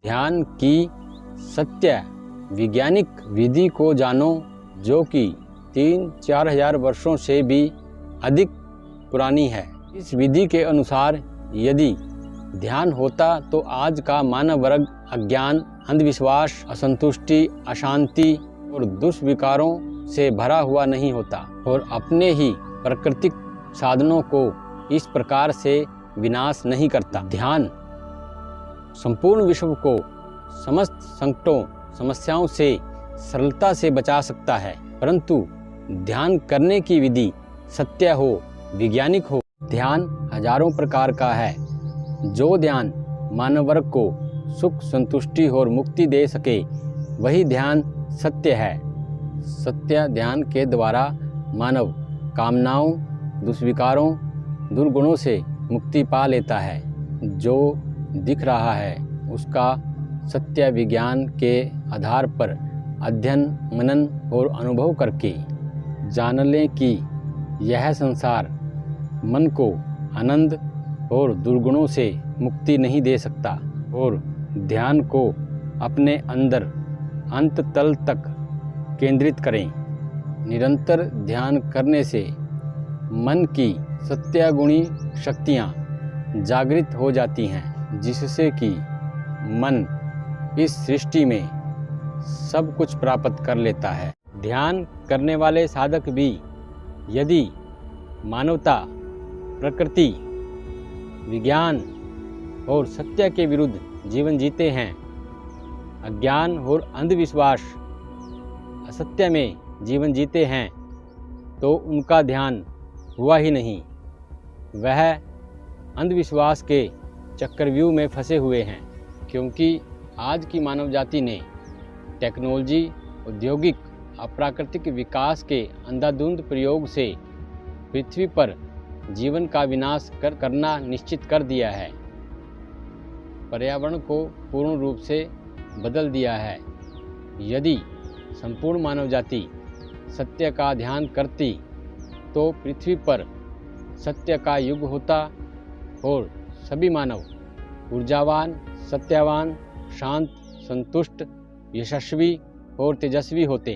ध्यान की सत्य वैज्ञानिक विधि को जानो, जो कि 3-4 हजार वर्षों से भी अधिक पुरानी है। इस विधि के अनुसार यदि ध्यान होता तो आज का मानव वर्ग अज्ञान, अंधविश्वास, असंतुष्टि, अशांति और दुष्विकारों से भरा हुआ नहीं होता और अपने ही प्राकृतिक साधनों को इस प्रकार से विनाश नहीं करता। ध्यान संपूर्ण विश्व को समस्त संकटों, समस्याओं से सरलता से बचा सकता है, परंतु ध्यान करने की विधि सत्य हो, वैज्ञानिक हो। ध्यान हजारों प्रकार का है। जो ध्यान मानव वर्ग को सुख, संतुष्टि और मुक्ति दे सके, वही ध्यान सत्य है। सत्य ध्यान के द्वारा मानव कामनाओं, दुष्विकारों, दुर्गुणों से मुक्ति पा लेता है। जो दिख रहा है उसका सत्य विज्ञान के आधार पर अध्ययन, मनन और अनुभव करके जान लें कि यह संसार मन को आनंद और दुर्गुणों से मुक्ति नहीं दे सकता और ध्यान को अपने अंदर अंत तल तक केंद्रित करें। निरंतर ध्यान करने से मन की सत्यागुणी शक्तियाँ जागृत हो जाती हैं, जिससे कि मन इस सृष्टि में सब कुछ प्राप्त कर लेता है। ध्यान करने वाले साधक भी यदि मानवता, प्रकृति, विज्ञान और सत्य के विरुद्ध जीवन जीते हैं, अज्ञान और अंधविश्वास, असत्य में जीवन जीते हैं, तो उनका ध्यान हुआ ही नहीं। वह अंधविश्वास के चक्रव्यूह में फंसे हुए हैं, क्योंकि आज की मानव जाति ने टेक्नोलॉजी, औद्योगिक, अप्राकृतिक विकास के अंधाधुंध प्रयोग से पृथ्वी पर जीवन का विनाश करना निश्चित कर दिया है। पर्यावरण को पूर्ण रूप से बदल दिया है। यदि संपूर्ण मानव जाति सत्य का ध्यान करती तो पृथ्वी पर सत्य का युग होता और सभी मानव ऊर्जावान, सत्यवान, शांत, संतुष्ट, यशस्वी और तेजस्वी होते।